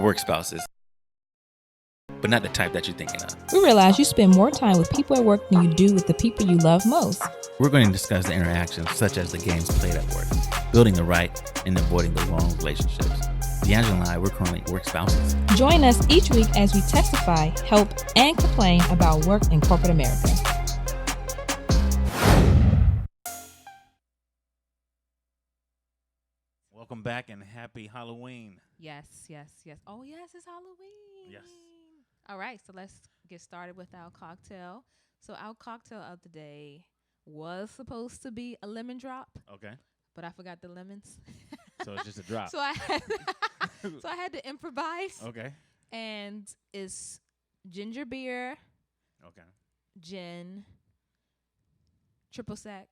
Work spouses, but not the type that you're thinking of. We realize you spend more time with people at work than you do with the people you love most. We're going to discuss the interactions such as the games played at work, building the right and avoiding the wrong relationships. D'Angelo and I, we're currently work spouses. Join us each week as we testify, help, and complain about work in corporate America. Welcome back and happy Halloween. Yes. Oh, yes, it's Halloween. Yes. All right, so let's get started with our cocktail. So our cocktail of the day was supposed to be a lemon drop. Okay. But I forgot the lemons. So it's just a drop. So I had to improvise. Okay. And it's ginger beer, Okay. gin, triple sec,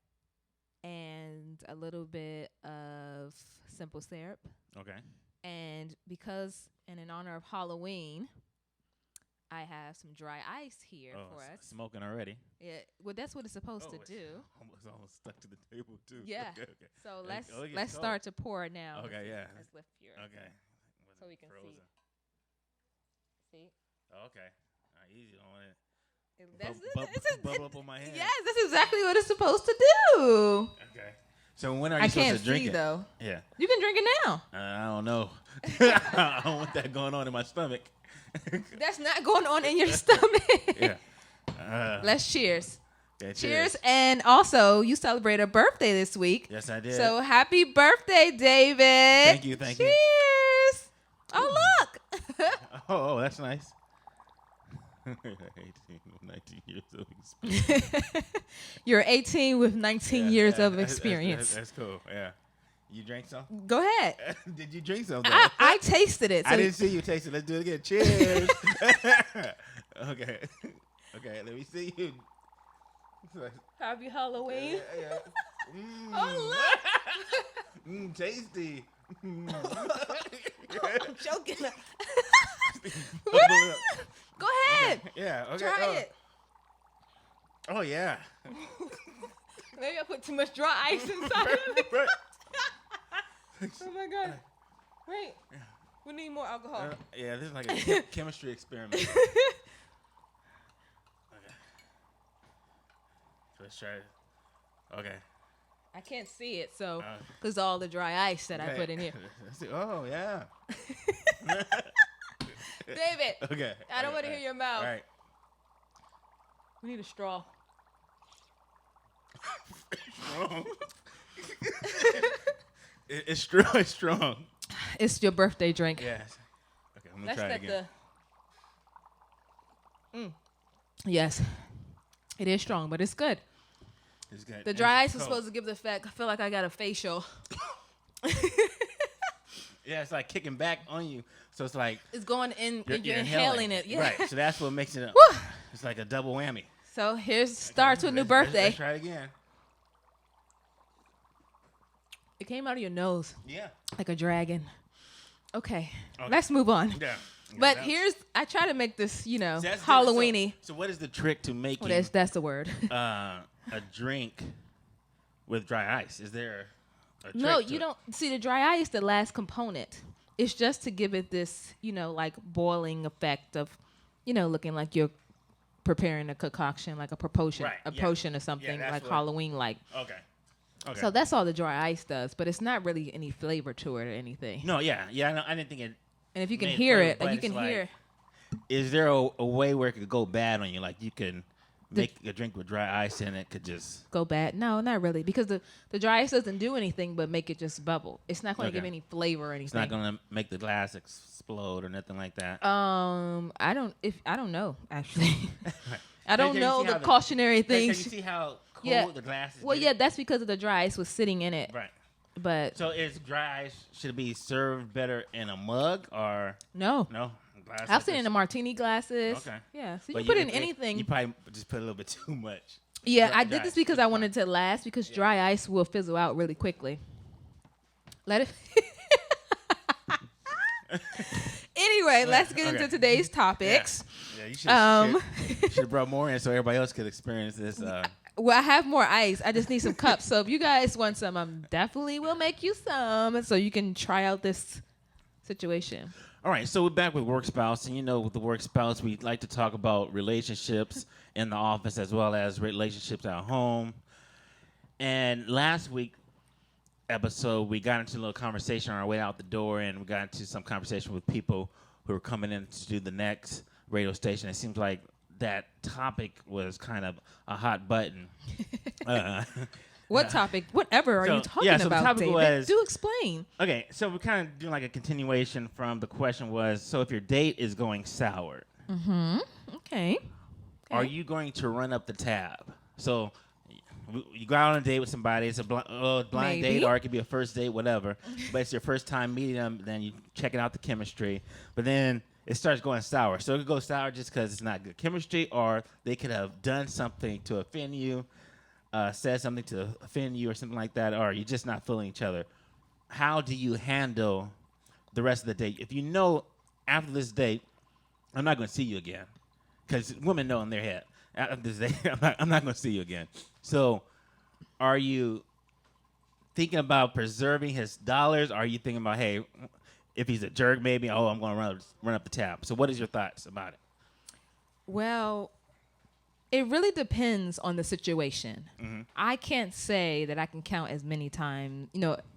and a little bit of simple syrup. Okay. And because, and in honor of Halloween, I have some dry ice here for us. Smoking already. Yeah, well, that's what it's supposed to do. It's almost stuck to the table too. Yeah. Okay. So It let's gets start to pour now. Okay, yeah. Let's lift your. Okay. So we can Frozen. see. Okay. Easy on it. That's Bubble up on my hand. Yes, that's exactly what it's supposed to do. Okay. So when are you supposed to drink it? Though. Yeah. You can drink it now. I don't know. I don't want that going on in my stomach. That's not going on in your stomach. Yeah. Let's cheers. Yeah, Cheers. And also, you celebrate a birthday this week. Yes, I did. So happy birthday, David. Thank you. Cheers. Oh, look. Oh, that's nice. 18, 19 years of experience. You're 18 with 19 years of experience. That's cool. Yeah. You drank some? Go ahead. Did you drink some? I tasted it. So I didn't see you taste it. Let's do it again. Cheers. Okay. Okay. Let me see you. Happy Halloween. Yeah. Oh, look. Tasty. I'm choking. Bubble up. Go ahead. Okay. Yeah. Okay. Try it. Oh yeah. Maybe I put too much dry ice inside of it. Right. Oh my God. Wait. We need more alcohol. Yeah, this is like a chemistry experiment. Okay. So let's try it. Okay. I can't see it, so because all the dry ice that I put in here. Let's see. Oh yeah. David. Okay. I don't want to hear your mouth. All right. We need a straw. Strong. It's strong. It's strong. It's your birthday drink. Yes. Okay, I'm gonna try it again. Yes. It is strong, but it's good. It's good. The dry ice is supposed to give the effect. I feel like I got a facial. Yeah, it's like kicking back on you. So it's like it's going in. you're inhaling it. Yeah. Right. So that's what makes it. It's like a double whammy. So here's start to a new birthday. Let's try it again. It came out of your nose. Yeah. Like a dragon. Okay. Let's move on. Yeah. But I try to make this, that's Halloween-y. So what is the trick to making that's the word. a drink with dry ice? Is there a trick No, to you it? don't. See, the dry ice, the last component, it's just to give it this, like boiling effect of, looking like you're preparing a concoction, like a potion, potion or something, like Halloween-like. Okay. So that's all the dry ice does, but it's not really any flavor to it or anything. No, yeah. I didn't think it. And if you can hear it, like you can hear. Is there a way where it could go bad on you? Like you can make a drink with dry ice and it could just go bad? No, not really, because the dry ice doesn't do anything but make it just bubble. It's not going to give any flavor or anything. It's not going to make the glass explode or nothing like that. I don't know actually. I don't know the cautionary things. Can you see how cold the glass is? Well, yeah, that's because of the dry ice was sitting in it. Right. But so is dry ice should it be served better in a mug or no? Glass I've seen it in the martini glasses. Okay. Yeah. So you can put in anything. You probably just put a little bit too much. Yeah, I did this because I wanted to last because dry ice will fizzle out really quickly. Let it. Anyway, let's get into today's topics. Yeah, you should have brought more in so everybody else could experience this. Well, I have more ice. I just need some cups. So if you guys want some, I definitely will make you some so you can try out this situation. All right, so we're back with Work Spouse, and with the Work Spouse, we like to talk about relationships in the office as well as relationships at home. And last week episode, we got into a little conversation on our way out the door, and we got into some conversation with people who were coming in to do the next radio station. It seems like that topic was kind of a hot button. What topic? Whatever are you talking about, the topic David? was, do explain. Okay, so we're kind of doing like a continuation from the question was, so if your date is going sour, Okay. are you going to run up the tab? So you go out on a date with somebody. It's a blind Maybe. date, or it could be a first date, whatever. But it's your first time meeting them. Then you checking out the chemistry. But then it starts going sour. So it could go sour just because it's not good chemistry, or they could have done something to offend you. Said something to offend you or something like that, or you're just not feeling each other. How do you handle the rest of the date? If you know after this date, I'm not going to see you again, because women know in their head, after this date, I'm not going to see you again. So are you thinking about preserving his dollars? Or are you thinking about, hey, if he's a jerk, maybe, I'm going to run up the tab? So what is your thoughts about it? Well, it really depends on the situation. Mm-hmm. I can't say that I can count as many times,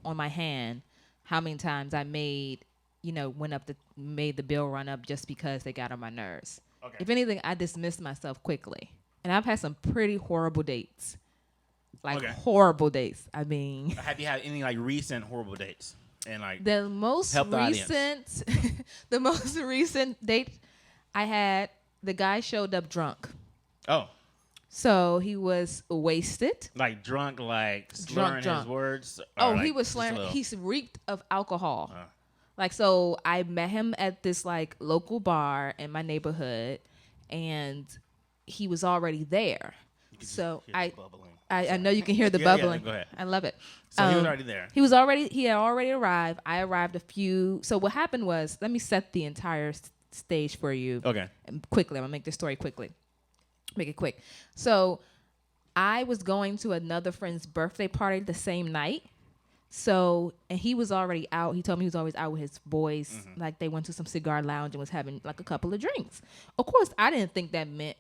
on my hand, how many times I made the bill run up just because they got on my nerves. Okay. If anything, I dismissed myself quickly. And I've had some pretty horrible dates. Horrible dates. I mean, Have you had any recent horrible dates? And the most recent the most recent date I had, the guy showed up drunk. Oh. So he was wasted. Drunk, slurring his words? He was slurring. He's reeked of alcohol. So I met him at this local bar in my neighborhood, and he was already there. So I know you can hear the bubbling. Yeah, go ahead. I love it. So he was already there. He had already arrived. I arrived so what happened was, let me set the entire stage for you. Okay. Quickly. I'm going to make this story quickly. Make it quick. So I was going to another friend's birthday party the same night. So, and he was already out. He told me he was always out with his boys. Mm-hmm. They went to some cigar lounge and was having a couple of drinks. Of course, I didn't think that meant,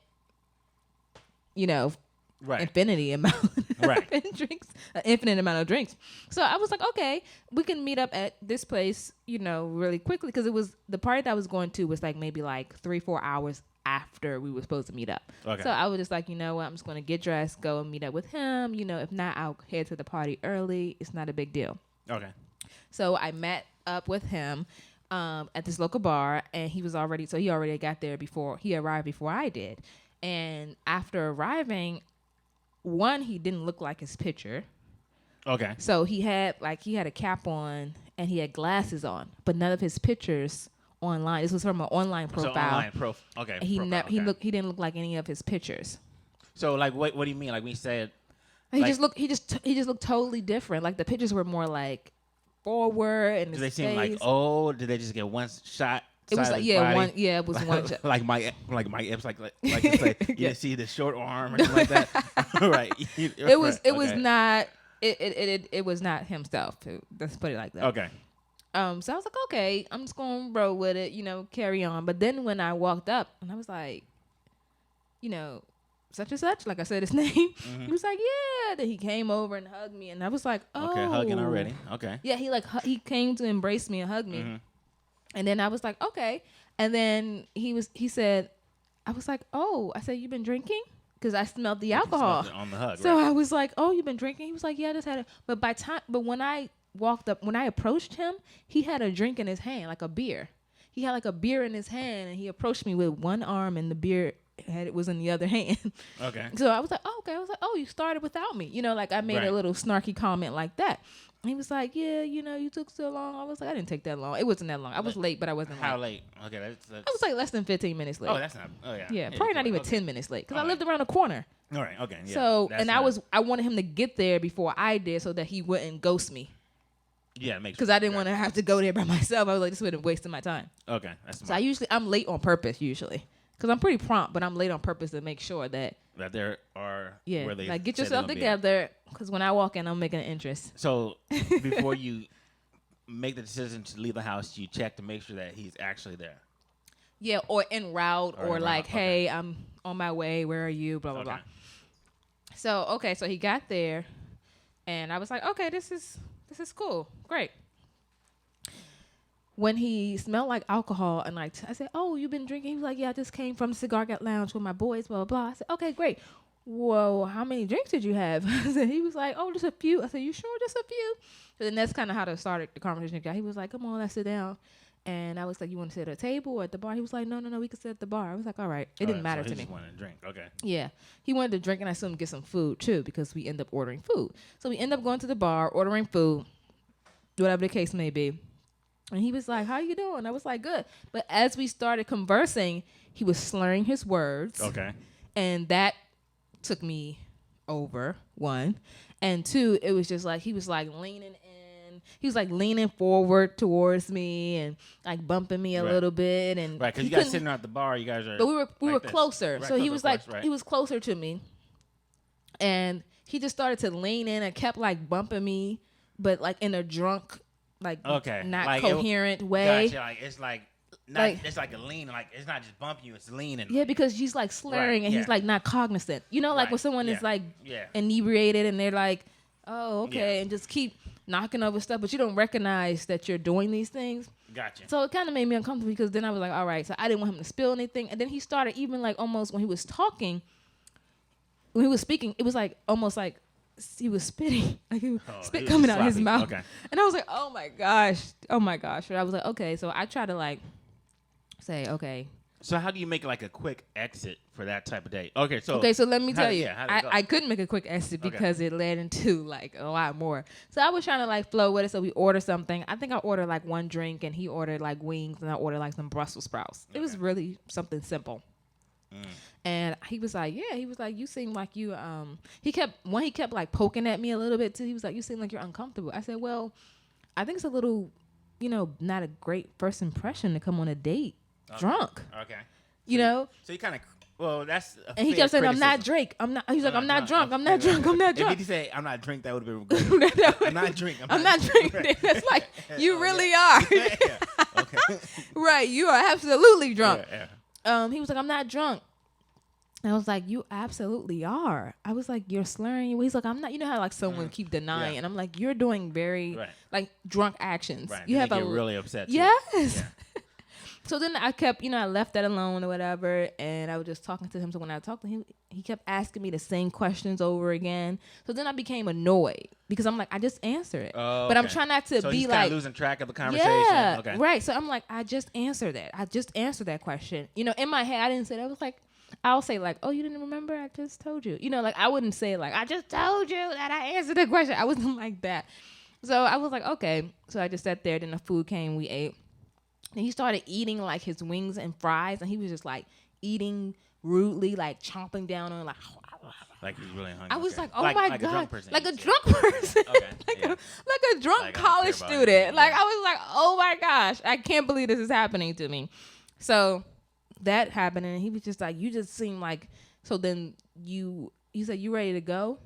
infinity amount of drinks, an infinite amount of drinks. So I was like, okay, we can meet up at this place, really quickly, because it was the party that I was going to was maybe 3-4 hours after we were supposed to meet up. Okay. So I was just like, you know what, I'm just going to get dressed, go and meet up with him. If not, I'll head to the party early. It's not a big deal. Okay. So I met up with him at this local bar, and he already got there he arrived before I did. And after arriving, he didn't look like his picture. Okay. So he had a cap on and he had glasses on, but none of his pictures online. This was from an online profile. So online profile. Okay. He didn't look like any of his pictures. So what do you mean? When you said he just looked totally different. The pictures were more forward and do they seem did they just get one shot? It was it was one shot. like my hips, you say, you didn't see the short arm or something like that. Right. It was not it was not himself. Let's put it like that. Okay. So I was like, okay, I'm just gonna roll with it, carry on. But then when I walked up and I was like, such and such, I said his name, he was like, yeah. Then he came over and hugged me, and I was like, oh, okay, hugging already. Okay. Yeah, he came to embrace me and hug me, and then I was like, okay. And then he said, I was like, oh, I said, you been drinking? Because I smelled the alcohol on the hug. So right. I was like, oh, you been drinking? He was like, yeah, I just had it. But when I walked up, when I approached him, he had a drink in his hand, like a beer. He had a beer in his hand, and he approached me with one arm, and the beer was in the other hand. Okay. So I was like, oh, okay. I was like, oh, you started without me. I made a little snarky comment like that. And he was like, yeah, you took so long. I was like, I didn't take that long. It wasn't that long. I was late, but I wasn't late. How late? Okay, that's I was less than 15 minutes late. Oh, that's not. Oh, yeah. Yeah, probably not even 10 minutes late, because I lived around the corner. All right. Okay. Yeah, so, and I wanted him to get there before I did, so that he wouldn't ghost me. Yeah, it makes sense. Because I didn't want to have to go there by myself. I was like, this would have wasted my time. Okay, that's smart. So I'm late on purpose usually, because I'm pretty prompt, but I'm late on purpose to make sure that there are where they get yourself together, because when I walk in, I'm making an interest. So before you make the decision to leave the house, you check to make sure that he's actually there. Yeah, or en route, or like, route. hey, I'm on my way. Where are you? Blah blah blah. So so he got there, and I was like, okay, this is cool, great. When he smelled like alcohol, and like I said, oh, you've been drinking? He was like, yeah, I just came from the Cigar Gut Lounge with my boys, blah blah blah. I said, okay, great. Whoa, how many drinks did you have? He was like, oh, just a few. I said, you sure, just a few? So then that's kind of how to start the conversation. He was like, come on, let's sit down. And I was like, you want to sit at a table or at the bar? He was like, no, we can sit at the bar. I was like, all right. It didn't matter to me. He just wanted to drink. Okay. Yeah. He wanted to drink, and I saw him get some food, too, because we end up ordering food. So we end up going to the bar, ordering food, whatever the case may be. And he was like, how you doing? I was like, good. But as we started conversing, he was slurring his words. Okay. And that took me over, one. And two, it was just like he was like leaning in. He was like leaning forward towards me and like bumping me a little bit. And right, because you guys sitting at the bar, you guys are. But we were closer. Right, so he was like, right. he was closer to me. And he just started to lean in and kept like bumping me, but like in a drunk, like not like coherent way. Gotcha. Like it's like. It's like a lean, like it's not just bumping you, it's leaning. Yeah, because he's like slurring and he's like not cognizant. You know, like when someone is like inebriated and they're like, oh, okay, and just keep knocking over stuff, but you don't recognize that you're doing these things. Gotcha. So it kind of made me uncomfortable because then I was like, all right, so I didn't want him to spill anything. And then he started even like almost when he was talking, when he was speaking, it was like almost like he was spitting, like spit coming out of his mouth. Okay. And I was like, oh my gosh. And I was like, okay, so I try to like say, okay. So how do you make like a quick exit for that type of date? Okay, so let me tell you, I couldn't make a quick exit because it led into like a lot more. So I was trying to like flow with it. So we ordered something. I think I ordered like one drink, and he ordered like wings, and I ordered like some Brussels sprouts. It was really something simple. And he was like, yeah, he was like, you seem like you, he kept like poking at me a little bit too. He was like, you seem like you're uncomfortable. I said, well, I think it's a little, not a great first impression to come on a date drunk. Okay. You know? So you kind of, that's and he kept saying, I'm not Drake. He's like, I'm not drunk. I'm not drunk. If he say, I'm not drunk, that would have been good. I'm not drink. I'm not drink. That's like, you really are. Okay. Right. You are absolutely drunk. Yeah. He was like, I'm not drunk. And I was like, you absolutely are. I was like, you're slurring. He's like, I'm not. You know how like someone keep denying, and I'm like, you're doing very like drunk actions. Right. You have get really upset. Too. Yes. Yeah. So then I kept, I left that alone or whatever, and I was just talking to him. So when I talked to him, he kept asking me the same questions over again. So then I became annoyed because I'm like, I just answer it, but I'm trying not to be like losing track of the conversation. Yeah, okay. Right. So I'm like, I just answered that. I just answered that question. In my head, I didn't say that. I was like, I'll say like, oh, you didn't remember? I just told you. Like I wouldn't say like, I just told you that I answered the question. I wasn't like that. So I was like, okay. So I just sat there. Then the food came. We ate. And he started eating like his wings and fries, and he was just like eating rudely, like chomping down on like he's really hungry. I was like, oh my God, a drunk person. Like a drunk person. Okay. like a drunk college student. Like I was like, oh my gosh, I can't believe this is happening to me. So that happened, and he was just like, you just seem like. So then he said, you ready to go?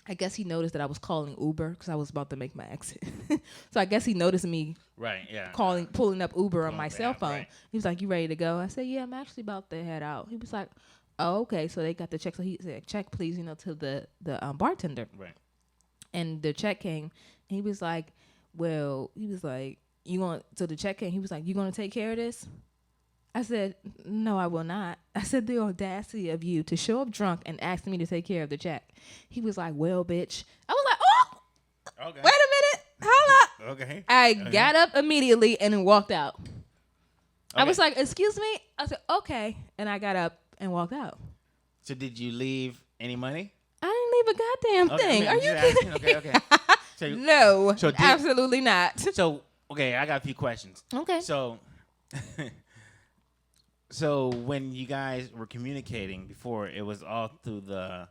I guess he noticed that I was calling Uber because I was about to make my exit. So I guess he noticed me pulling up Uber on my cell phone. Right. He was like, you ready to go? I said, yeah, I'm actually about to head out. He was like, oh, okay. So they got the check. So he said, check, please, to the bartender. Right. And the check came. And he was like, so the check came. He was like, you going to take care of this? I said, no, I will not. I said, the audacity of you to show up drunk and ask me to take care of the check. He was like, well, bitch. I was like, oh, okay. Wait a minute. Hold up. Okay. I got up immediately and then walked out. Okay. I was like, excuse me? I said, okay. And I got up and walked out. So did you leave any money? I didn't leave a goddamn thing. Are you kidding? Okay. So, no, absolutely not. So, okay, I got a few questions. Okay. So when you guys were communicating before, it was all through the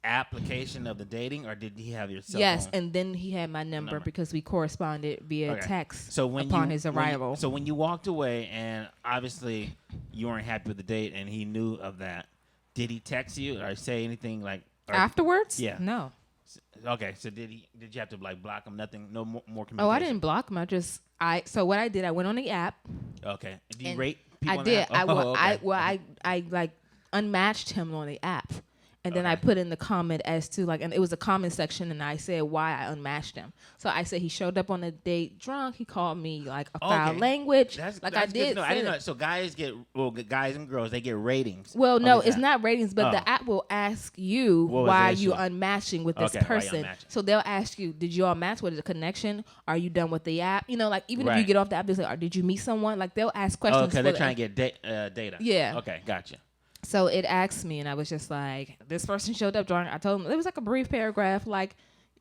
application of the dating, or did he have your cell phone? Yes, and then he had my number because we corresponded via text upon his arrival. So when you walked away, and obviously you weren't happy with the date, and he knew of that, did he text you or say anything like... Afterwards? Yeah. No. Okay, so did you have to like block him? Nothing, no more communication. Oh, I didn't block him. So what I did, I went on the app. Okay. Do you rate people I on did. the app? I like unmatched him on the app. And then Okay. I put in the comment as to like, and it was a comment section, and I said why I unmatched him. So I said he showed up on a date drunk. He called me like a foul language. That's like that's I good did. to know. I didn't know. So guys and girls, they get ratings. Well, on no, this it's app. not ratings, but the app will ask you What was why the you issue? unmatching with this Okay, why you person. unmatching? So they'll ask you, did you all match? What is the connection? Are you done with the app? You know, like even if you Right. get off the app, they say, did you meet someone? Like they'll ask questions. Okay, for they're the- trying to get data. Yeah. Okay, gotcha. So it asked me, and I was just like, this person showed up drunk. I told him, it was like a brief paragraph, like,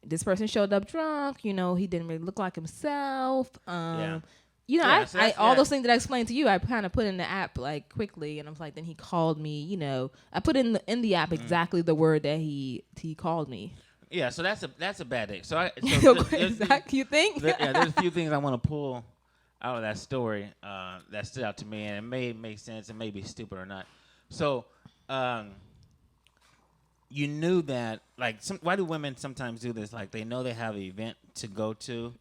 this person showed up drunk. You know, he didn't really look like himself. Yeah. You know, Yeah, so that's- all yeah. those things that I explained to you, I kind of put in the app like quickly, and I was like, then he called me. You know, I put in the app exactly the word that he called me. Yeah, so that's a bad day. So Exactly. You think? there's a few things I want to pull out of that story that stood out to me, and it may make sense, it may be stupid or not. So, you knew that, like, why do women sometimes do this? Like, they know they have an event to go to,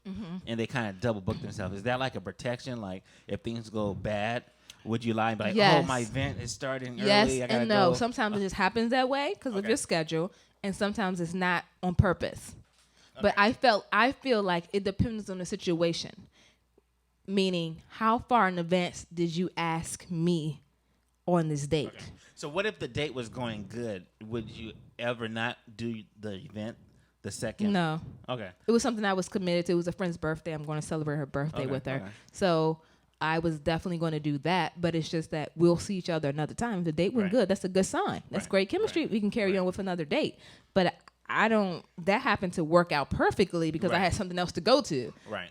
and they kind of double book themselves. Is that like a protection? Like, if things go bad, would you lie and be like, Yes. oh, my event is starting Yes early, I gotta and no. go? Sometimes it just happens that way because of Okay. your schedule, and sometimes it's not on purpose. But Okay. I feel like it depends on the situation. Meaning, how far in advance did you ask me on this date? Okay. So what if the date was going good? Would you ever not do the event the second? No. Okay. It was something I was committed to. It was a friend's birthday. I'm going to celebrate her birthday Okay, with her. okay. So I was definitely going to do that. But it's just that we'll see each other another time. If the date went Right. good, that's a good sign. That's Right, great chemistry. right, We can carry right. on with another date. But that happened to work out perfectly because I Right. had something else to go to. Right.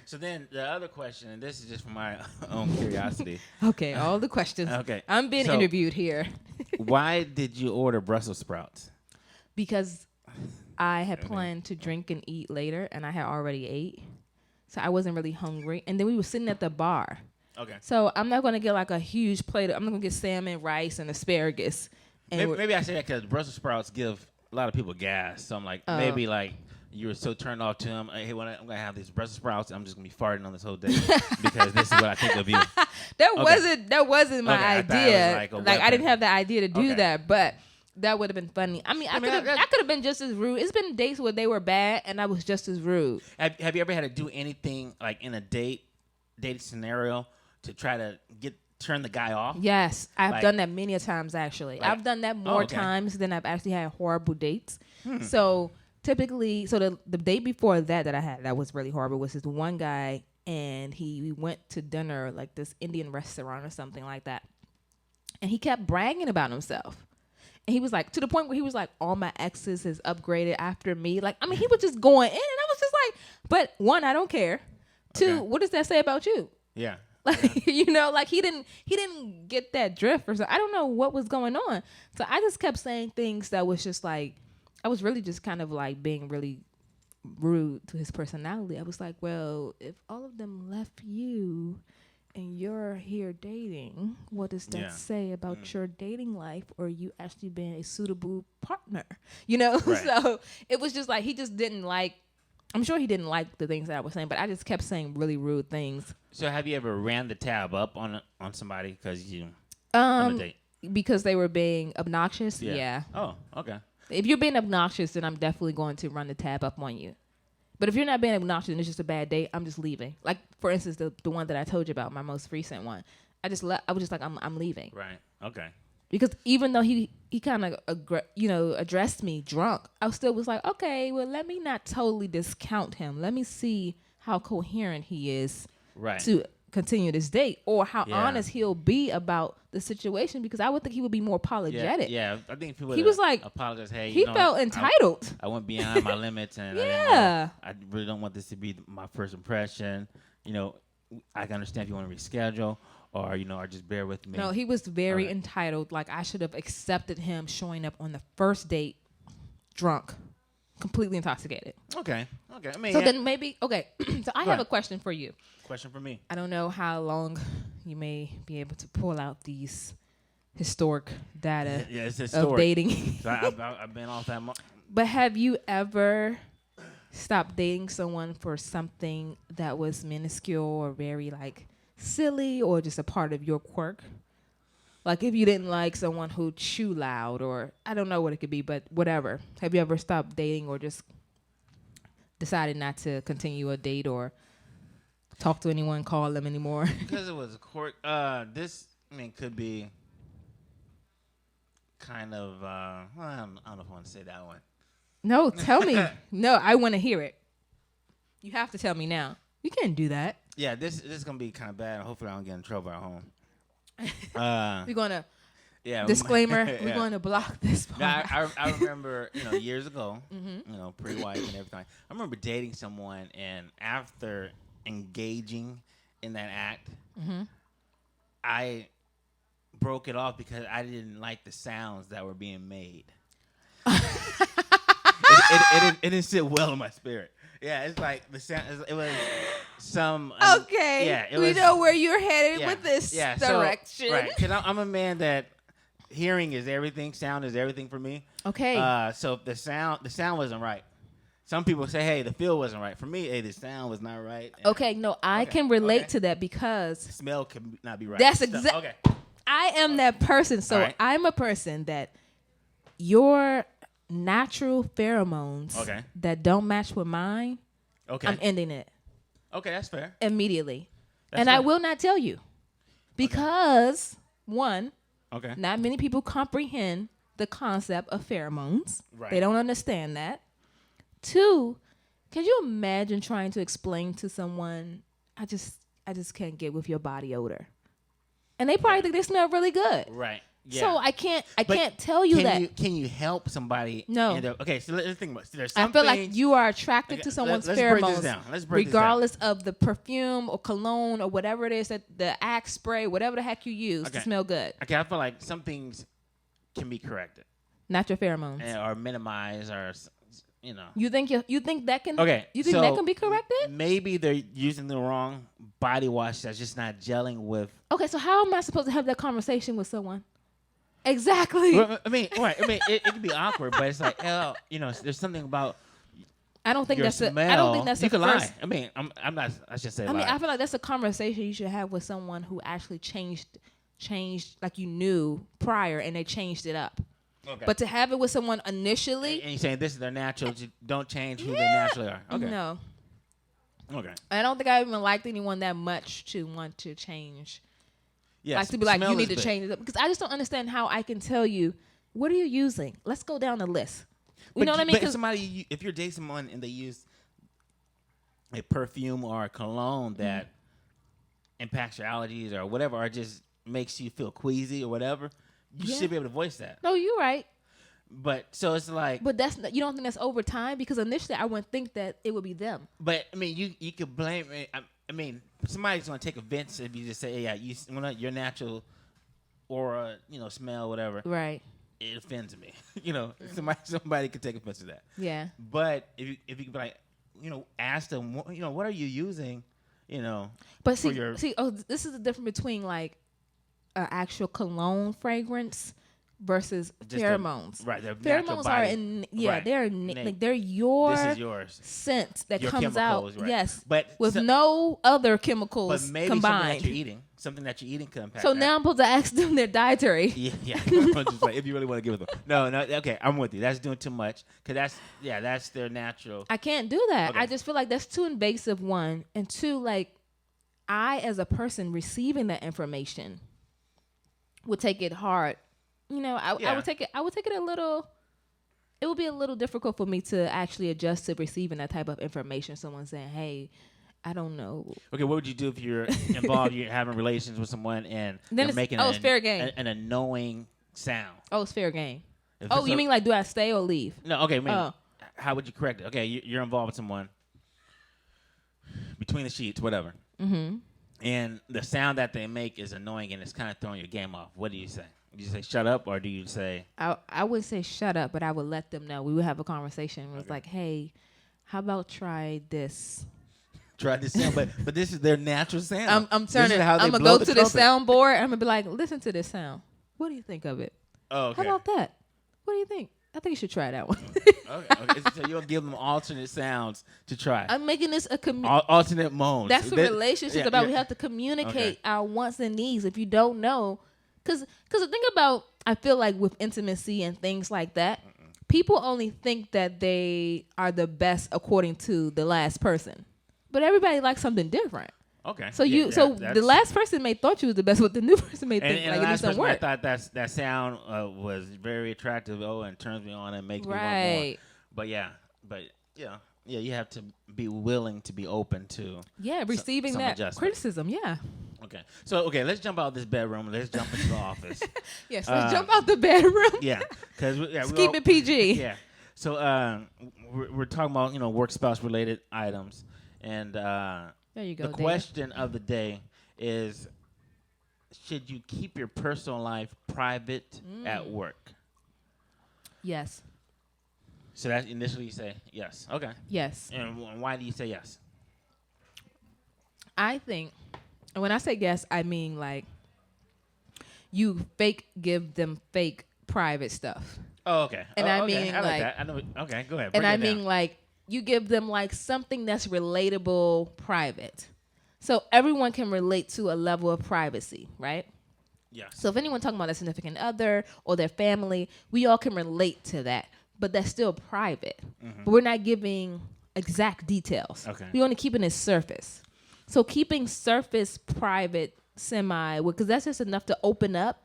So then the other question, and this is just for my own curiosity. Okay, all the questions. Okay, I'm being so- interviewed here Why did you order Brussels sprouts? because I had planned to drink and eat later, and I had already ate. So I wasn't really hungry. And then we were sitting at the bar. Okay. So I'm not going to get like a huge plate. I'm not going to get salmon, rice, and asparagus. And Maybe I say that because Brussels sprouts give a lot of people gas. So I'm like, maybe like you were so turned off to them. Hey, I'm going to have these Brussels sprouts. I'm just going to be farting on this whole day because this is what I think of you. that wasn't my Okay, I thought it was idea. like a Like I weapon. didn't have the idea to do Okay. that, but that would have been funny. I mean, I could have been just as rude. It's been dates where they were bad and I was just as rude. Have you ever had to do anything like in a date scenario to try to turn the guy off? Yes, I've Like- done that many a times actually. Like- I've done that more okay. times than I've actually had horrible dates. So typically, the date before that I had that was really horrible was this one guy, and we went to dinner like this Indian restaurant or something like that, and he kept bragging about himself. And he was like, to the point where he was like, all my exes has upgraded after me. Like, I mean, he was just going in, and I was just like, but one, I don't care. Two, Okay. what does that say about you? Yeah. Like, you know, like he didn't get that drift or something. I don't know what was going on. So I just kept saying things that was just like, I was really just kind of like being really rude to his personality. I was like, well, if all of them left you and you're here dating, what does that Yeah. say about your dating life or you actually being a suitable partner? You know? Right. So it was just like, he just didn't like, I'm sure he didn't like the things that I was saying, but I just kept saying really rude things. So have you ever ran the tab up on somebody because you on a date? Because they were being obnoxious. Yeah. Oh, okay. If you're being obnoxious, then I'm definitely going to run the tab up on you. But if you're not being obnoxious and it's just a bad date, I'm just leaving. Like, for instance, the one that I told you about, my most recent one. I was just like, I'm leaving. Right. Okay. Because even though he kind of addressed me drunk, I still was like, okay, well, let me not totally discount him. Let me see how coherent he is Right. to continue this date, or how Yeah. honest he'll be about the situation. Because I would think he would be more apologetic. Yeah. I think people He was like, apologize. Hey, he you know felt what? entitled. I went beyond my limits, and Yeah. I really don't want this to be my first impression. You know, I can understand if you want to reschedule, or or just bear with me. No, he was very Alright. entitled. Like, I should have accepted him showing up on the first date drunk, completely intoxicated. Okay. I mean, So then maybe, okay, so I have ahead. a question for you. question for me. I don't know how long you may be able to pull out these historic data Yeah, it's a of story. dating. So I've been off that But have you ever stopped dating someone for something that was minuscule or very like silly or just a part of your quirk? Like if you didn't like someone who chew loud or I don't know what it could be, but whatever. Have you ever stopped dating or just decided not to continue a date or talk to anyone, call them anymore? Because it was a quirk. This, I mean, could be kind of, I don't know if I want to say that one. No, tell me. No, I want to hear it. You have to tell me now. You can't do that. Yeah, this is going to be kind of bad. Hopefully I don't get in trouble at home. We're going to, yeah, disclaimer, yeah. we're going to block this part. Yeah, I remember, years ago, pre-wife and everything. I remember dating someone, and after engaging in that act, I broke it off because I didn't like the sounds that were being made. It didn't sit well in my spirit. Yeah, it's like the sound. It was some. Okay. Yeah, we know where you're headed with this direction. So, right, because I'm a man that hearing is everything. Sound is everything for me. Okay. So if the sound wasn't right. Some people say, hey, the feel wasn't right. For me, hey, the sound was not right. Okay, no, I can relate to that because the smell can not be right. That's exactly. Okay. I am that person. So I'm a person that your natural pheromones that don't match with mine, I'm ending it. Okay, that's fair. Immediately. That's fair. I will not tell you. Because, one, not many people comprehend the concept of pheromones. Right. They don't understand that. Two, can you imagine trying to explain to someone, I just can't get with your body odor? And they probably think they smell really good. Right. Yeah. So I can't tell you that. Can you help somebody? No. Okay, so let's think about it. So there's some I feel things, like you are attracted to someone's pheromones. Let's break regardless this down. of the perfume or cologne or whatever it is, that the Axe spray, whatever the heck you use to smell good. Okay, I feel like some things can be corrected. Not your pheromones. Or minimized or... You think that can? Okay. You think that can be corrected? Maybe they're using the wrong body wash that's just not gelling with. Okay, so how am I supposed to have that conversation with someone? Exactly. Well, it can be awkward, but it's like, there's something about. I don't think your that's smell. I don't think that's you the can first. lie. I mean, I'm not. I should say. I feel like that's a conversation you should have with someone who actually changed like you knew prior, and they changed it up. Okay. But to have it with someone initially... And you're saying this is their natural, don't change who they naturally are. Okay. No. Okay. I don't think I even liked anyone that much to want to change. Yes. Like to be like, you need to change it. Because I just don't understand how I can tell you, what are you using? Let's go down the list. You know what I mean? But if you're dating someone and they use a perfume or a cologne that impacts your allergies or whatever, or just makes you feel queasy or whatever... You should be able to voice that. No, you're right. But so it's like. But you don't think that's over time? Because initially I wouldn't think that it would be them. But I mean, you could blame. I mean, somebody's gonna take offense if you just say, "Yeah, your natural aura, smell, whatever." Right. It offends me. Somebody could take offense to that. Yeah. But if you could be like, ask them, what are you using? But this is the difference between like. An actual cologne fragrance versus just pheromones. Right, pheromones are they're your this is yours. scent that your comes out. Right. Yes, but with no other chemicals but maybe combined. Something that you're eating can impact. So now I'm supposed to ask them their dietary. Yeah. Just like, if you really want to give it them. No. Okay, I'm with you. That's doing too much because that's their natural. I can't do that. Okay. I just feel like that's too invasive. One and two, like I as a person receiving that information. Would take it hard, I would take it a little. It would be a little difficult for me to actually adjust to receiving that type of information. Someone saying, "Hey, I don't know." Okay, what would you do if you're involved? You're having relations with someone and then you're making it's fair game. An annoying sound. Oh, it's fair game. You mean like do I stay or leave? No. Okay, how would you correct it? Okay, you're involved with someone between the sheets, whatever. Mm-hmm. And the sound that they make is annoying and it's kind of throwing your game off. What do you say? Do you say shut up or do you say... I would say shut up, but I would let them know. We would have a conversation. It was like, hey, how about try this? Try this sound, but this is their natural sound. I'm turning. I'm going to go to the soundboard. I'm going to be like, listen to this sound. What do you think of it? Oh, okay. How about that? What do you think? I think you should try that one. Okay. So you'll give them alternate sounds to try. I'm making this a alternate moans. That's what relationships about. We have to communicate our wants and needs. If you don't know, because the thing about, I feel like with intimacy and things like that, people only think that they are the best according to the last person, but everybody likes something different. Okay. So the last person may thought you was the best, but the new person may think like it needs some work. I thought that sound was very attractive. And turns me on and makes me want more. But you have to be willing to be open to receiving that criticism. Yeah. Okay. So let's jump out of this bedroom. Let's jump into the office. Yes, let's jump out the bedroom. Yeah, because keep it PG. Yeah. So we're talking about work spouse related items, and there you go. The question of the day is: should you keep your personal life private at work? Yes. So that initially you say yes. Okay. Yes. And why do you say yes? I think, and when I say yes, I mean like you give them fake private stuff. Oh, okay. And I mean like that. I know. Okay, go ahead. And I mean like you give them like something that's relatable, private, so everyone can relate to a level of privacy, right? Yeah. So if anyone talking about their significant other or their family, we all can relate to that, but that's still private. Mm-hmm. But we're not giving exact details. Okay. We only keeping it surface. So keeping surface private, because that's just enough to open up,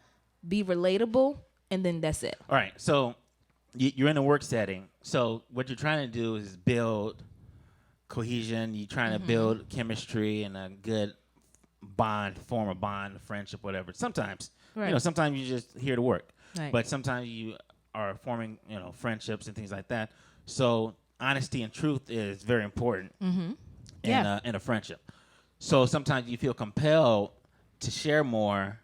be relatable, and then that's it. All right. So you're in a work setting. So what you're trying to do is build cohesion. You're trying to build chemistry and a good form a bond, friendship, whatever. Sometimes, sometimes you're just here to work. Right. But sometimes you are forming, friendships and things like that. So honesty and truth is very important in a friendship. So sometimes you feel compelled to share more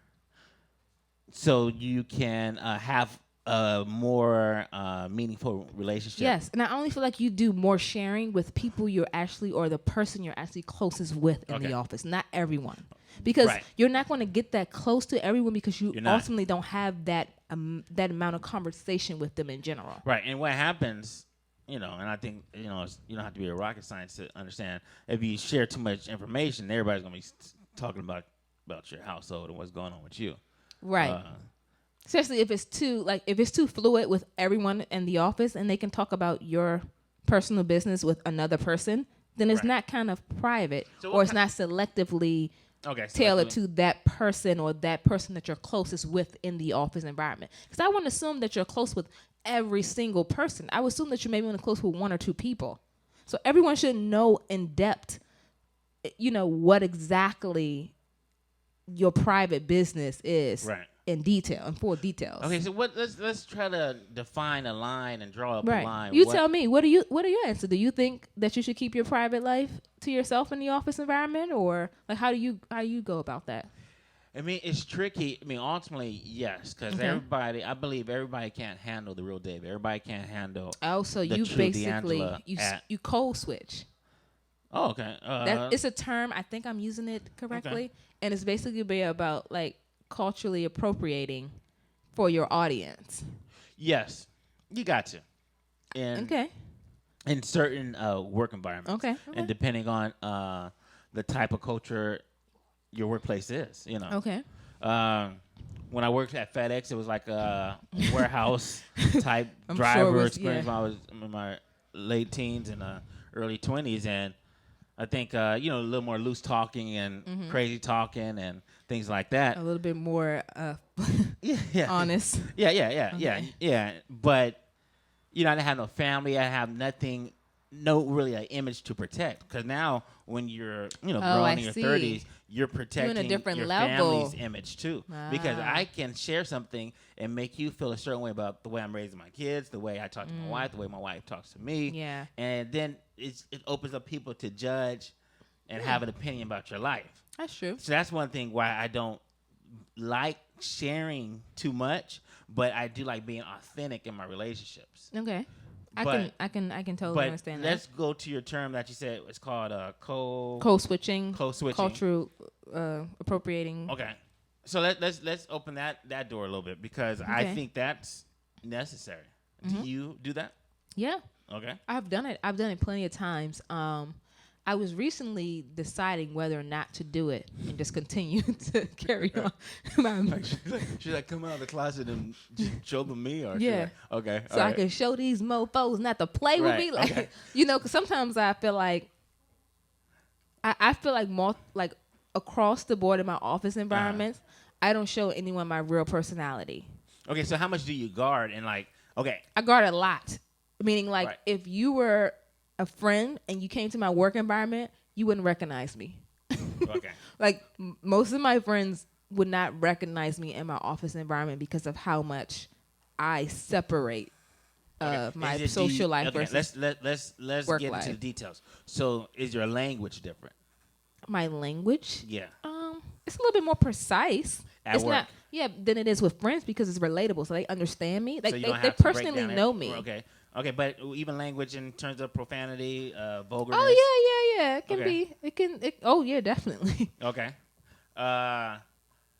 so you can have a more meaningful relationship. Yes, and I only feel like you do more sharing with people or the person you're actually closest with in the office, not everyone. Because you're not going to get that close to everyone because you ultimately don't have that amount of conversation with them in general. Right, and what happens, and I think, you don't have to be a rocket scientist to understand, if you share too much information, everybody's going to be talking about your household and what's going on with you. Right. Especially if it's too fluid with everyone in the office and they can talk about your personal business with another person, then it's not kind of private, or it's not selectively tailored to that person or that person that you're closest with in the office environment. Because I wouldn't assume that you're close with every single person. I would assume that you're maybe close with one or two people. So everyone should know in depth, what exactly your private business is. Right. In full details. Okay, so let's try to define a line and draw up a line. You tell me. What are your answers? Do you think that you should keep your private life to yourself in the office environment, or like how do you go about that? I mean, it's tricky. I mean, ultimately, yes, because I believe everybody can't handle the real Dave. Everybody can't handle. Oh, so you basically you code switch. Oh, okay. It's a term. I think I'm using it correctly, and it's basically about like culturally appropriating for your audience. Yes, you got to. In certain work environments. Okay. And depending on the type of culture your workplace is, Okay. When I worked at FedEx, it was like a warehouse type driver experience when I was in my late teens and early 20s, and I think a little more loose talking and crazy talking and things like that. A little bit more honest. Yeah. But I didn't have no family. I have nothing, really an image to protect. Because now when you're growing in your 30s, you're protecting your family's image too. Because I can share something and make you feel a certain way about the way I'm raising my kids, the way I talk to my wife, the way my wife talks to me. Yeah. And then it opens up people to judge and have an opinion about your life. That's true. So that's one thing why I don't like sharing too much, but I do like being authentic in my relationships. Okay. I can totally understand that. Let's go to your term that you said it's called code switching. Cultural appropriating. Okay. So let's open that door a little bit because I think that's necessary. Do you do that? Yeah. Okay. I've done it. I've done it plenty of times. I was recently deciding whether or not to do it and just continue to carry on. She's like, come out of the closet and show them me, or yeah. like, okay, so I can show these mofos not to play with me, like okay. because sometimes I feel like I feel like more like across the board in my office environments, I don't show anyone my real personality. Okay, so how much do you guard and like? Okay, I guard a lot, meaning like if you were a friend and you came to my work environment, you wouldn't recognize me. Okay. Like most of my friends would not recognize me in my office environment because of how much I separate my social life versus let's work get life. into the details. So, is your language different? My language, Yeah. it's a little bit more precise. At it's work. not, than it is with friends because it's relatable, so they understand me. Like So you they don't have to break personally down know me. Okay, but even language in terms of profanity, vulgarness. Oh yeah. It can Okay. be. Oh yeah, definitely. Okay.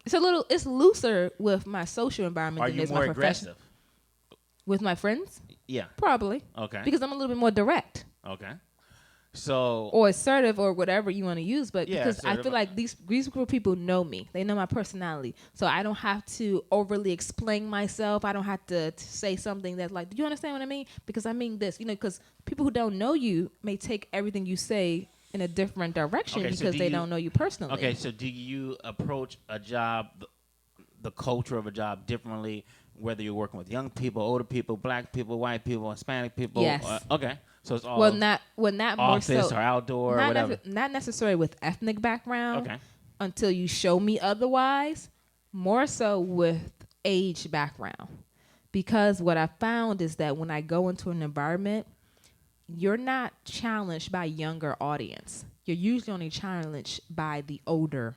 It's looser with my social environment Are than it you is more my professional. aggressive? With my friends, Yeah. probably. Okay. Because I'm a little bit more direct. Okay. So. Or assertive or whatever you want to use, but because I assertive. feel like these group of people know me. They know my personality. So I don't have to overly explain myself. I don't have to say something that's like, do you understand what I mean? Because I mean this, because people who don't know you may take everything you say in a different direction because they don't know you personally. Okay, so do you approach a job, the culture of a job differently, whether you're working with young people, older people, black people, white people, Hispanic people? Yes. Okay. So it's all not more office so, or outdoor or whatever. Not necessarily with ethnic background. Okay. Until you show me otherwise. More so with age background, because what I found is that when I go into an environment, you're not challenged by younger audience. You're usually only challenged by the older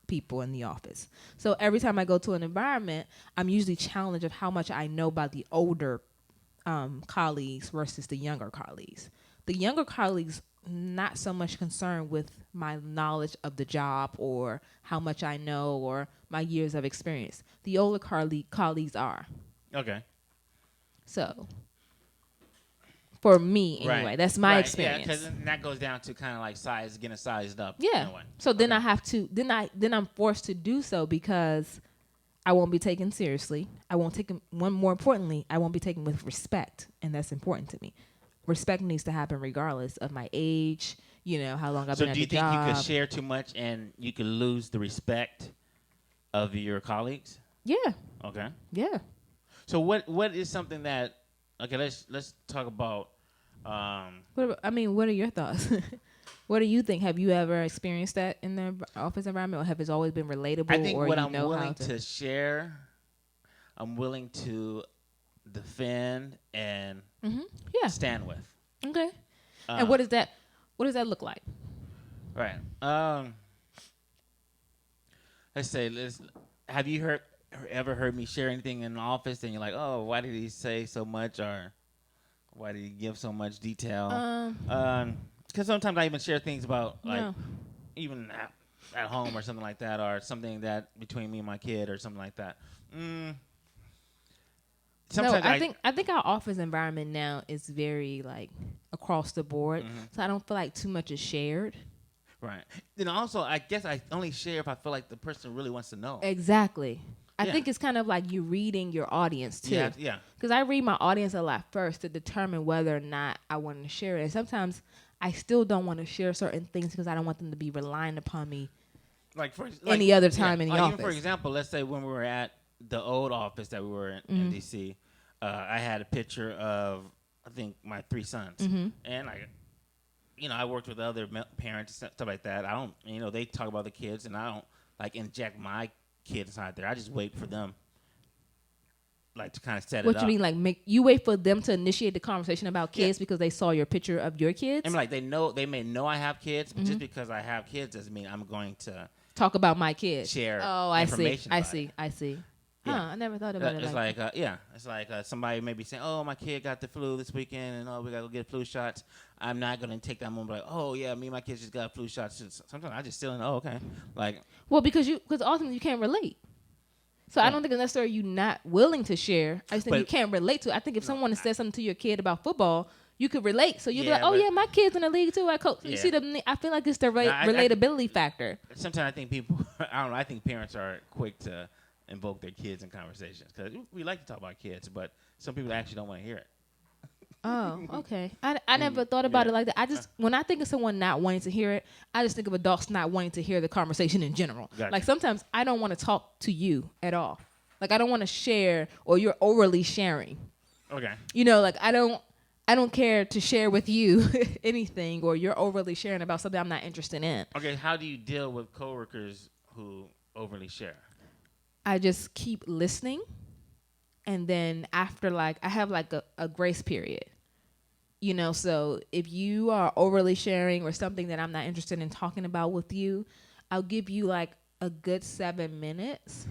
people in the office. So every time I go to an environment, I'm usually challenged of how much I know about the older colleagues versus the younger colleagues. The younger colleagues not so much concerned with my knowledge of the job or how much I know or my years of experience. The older colleagues are. Okay. So, for me anyway, that's my experience. Yeah, because that goes down to kind of like getting sized up. Yeah. So then I have to. Then I'm forced to do so because I won't be taken seriously. I won't take more importantly, I won't be taken with respect, and that's important to me. Respect needs to happen regardless of my age, how long I've been at the job. So do you think you could share too much and you could lose the respect of your colleagues? Yeah. Okay. Yeah. So what is something that let's talk about what are your thoughts? What do you think? Have you ever experienced that in the office environment, or have it always been relatable? I think or what I'm willing to share, I'm willing to defend and stand with. Okay. And what does that look like? Right. Have you ever heard me share anything in the office and you're like, oh, why did he say so much, or why did he give so much detail? Because sometimes I even share things about even at home or something like that, or something that between me and my kid or something like that. Sometimes I think our office environment now is very like across the board, so I don't feel like too much is shared. Right. Then also, I guess I only share if I feel like the person really wants to know. Exactly. I think it's kind of like you reading your audience too. Yeah. Because I read my audience a lot first to determine whether or not I want to share it. And sometimes I still don't want to share certain things because I don't want them to be relying upon me any other time in the office. Even for example, let's say when we were at the old office that we were in D.C., I had a picture of, I think, my 3 sons. And I worked with other parents, stuff like that. I don't, they talk about the kids, and I don't inject my kids inside there. I just wait for them to kind of set it up. What you mean, you wait for them to initiate the conversation about kids because they saw your picture of your kids? And they may know I have kids, but just because I have kids doesn't mean I'm going to talk about my kids. Share information. I see. Yeah. I never thought about it. It's like somebody may be saying, "Oh, my kid got the flu this weekend, and we gotta go get flu shots." I'm not gonna take that moment "Oh yeah, me and my kids just got flu shots." Sometimes I just still okay, because ultimately you can't relate. So I don't think it's necessarily you not willing to share. I just think you can't relate to it. I think if someone says something to your kid about football, you could relate. So you'll be like, oh, yeah, my kid's in the league, too. I coach. You see, I feel like it's the relatability factor. Sometimes I think people, I don't know, I think parents are quick to invoke their kids in conversations. Because we like to talk about kids, but some people actually don't want to hear it. Oh, okay. I never thought about it like that. I just, when I think of someone not wanting to hear it, I just think of adults not wanting to hear the conversation in general. Gotcha. Like sometimes I don't want to talk to you at all. Like I don't want to share, or you're overly sharing. Okay. You know, like I don't care to share with you anything, or you're overly sharing about something I'm not interested in. Okay, how do you deal with coworkers who overly share? I just keep listening, and then after, like, I have like a grace period. You know, so if you are overly sharing or something that I'm not interested in talking about with you, I'll give you like a good 7 minutes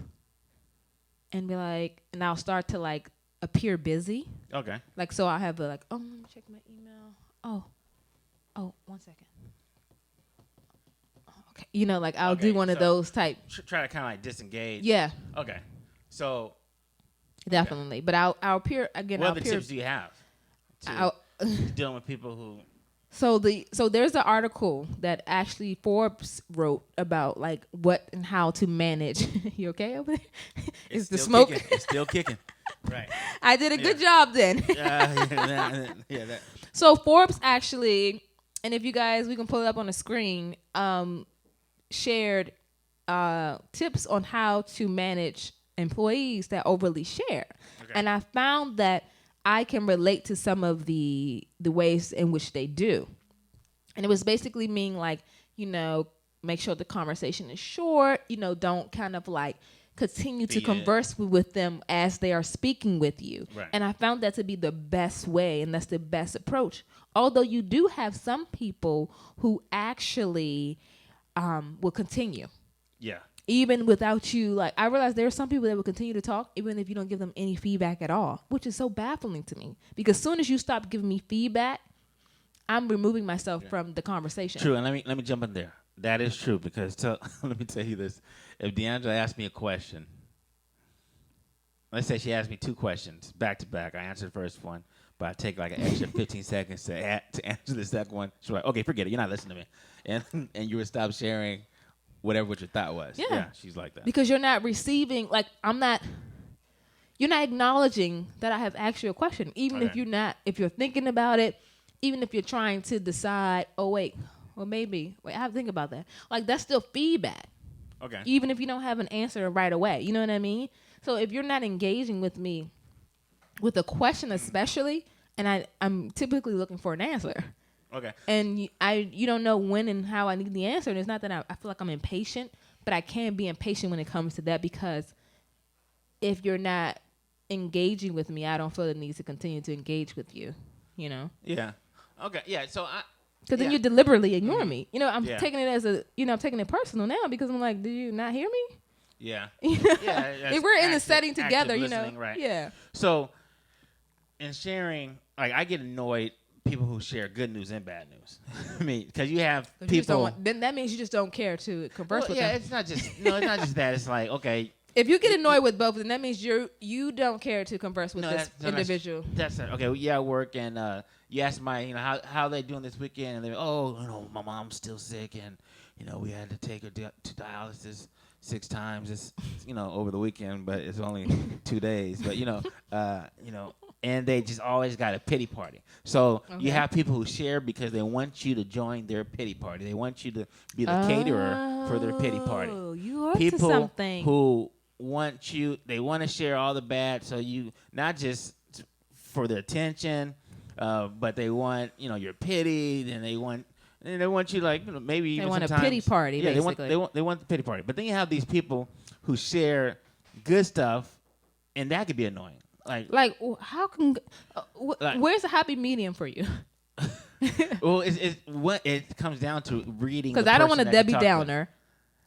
and be like, and I'll start to like appear busy. Okay. Like, so I have like, oh, let me check my email. Oh, 1 second. Okay. You know, like I'll do one of those type. Try to kind of like disengage. Yeah. Okay. So. Definitely. Okay. But I'll appear again. What other tips do you have? Dealing with people who. So there's an article that actually Forbes wrote about like what and how to manage. You okay over there? It's the smoke. Kicking. It's still kicking. Right. I did a good job then. That. So Forbes actually, and if you guys, we can pull it up on the screen, shared tips on how to manage employees that overly share. Okay. And I found that I can relate to some of the ways in which they do. And it was basically meaning like, you know, make sure the conversation is short, you know, don't kind of like continue to converse with them as they are speaking with you. Right. And I found that to be the best way, and that's the best approach. Although you do have some people who actually will continue. Yeah. Even without you, like, I realize there are some people that will continue to talk even if you don't give them any feedback at all, which is so baffling to me. Because as soon as you stop giving me feedback, I'm removing myself from the conversation. True, and let me jump in there. That is true, because let me tell you this. If D'Angela asked me a question, let's say she asked me 2 questions back to back. I answered the first one, but I take like an extra 15 seconds to answer the second one. She's like, okay, forget it. You're not listening to me. And you would stop sharing whatever what your thought was. Yeah, she's like that. Because you're not receiving, like, you're not acknowledging that I have asked you a question. Even if you're thinking about it, even if you're trying to decide, I have to think about that. Like, that's still feedback. Okay. Even if you don't have an answer right away. You know what I mean? So if you're not engaging with me with a question especially, and I'm typically looking for an answer. Okay. And you don't know when and how I need the answer. And it's not that I feel like I'm impatient, but I can be impatient when it comes to that, because if you're not engaging with me, I don't feel the need to continue to engage with you, you know? Yeah. Okay. Yeah. So because then you deliberately ignore me. You know, I'm taking it I'm taking it personal now, because I'm like, do you not hear me? Yeah. If we're in the setting together, you know. Right. Yeah. So in sharing, like, I get annoyed people who share good news and bad news. I mean, because you have people. Then that means you just don't care to converse with them. Yeah, it's not just that. It's like, okay. If you get annoyed with both of them, that means you don't care to converse with this individual. That's it. Okay, yeah, I work, and you ask how they doing this weekend, and they're, my mom's still sick, and we had to take her to dialysis 6 times. It's over the weekend, but it's only 2 days. But and they just always got a pity party. So you have people who share because they want you to join their pity party. They want you to be the caterer for their pity party. You are to something. Who want they want to share all the bad, so you not just for their attention, but they want your pity, and they want you, like, maybe even they want sometimes, a pity party. Yeah, basically. they want the pity party. But then you have these people who share good stuff, and that could be annoying. Like how can where's the happy medium for you? Well, it comes down to reading. Because I don't want a Debbie Downer.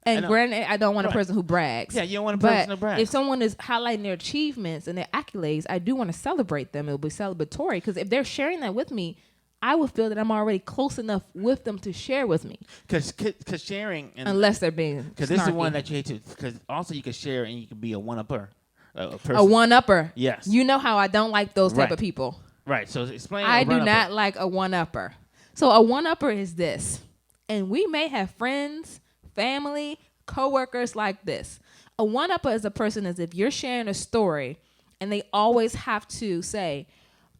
And granted, I don't want a person who brags. Yeah, you don't want a person who brags. If someone is highlighting their achievements and their accolades, I do want to celebrate them. It'll be celebratory, because if they're sharing that with me, I would feel that I'm already close enough with them to share with me. Because sharing, unless they're being because this is the one that you hate to. Because also you can share and you can be a one-upper, a one-upper. Yes. You know how I don't like those type of people. Right. So explain. I do not like a one-upper. So a one-upper is this, and we may have friends, family, coworkers like this. A one-upper is a person as if you're sharing a story, and they always have to say,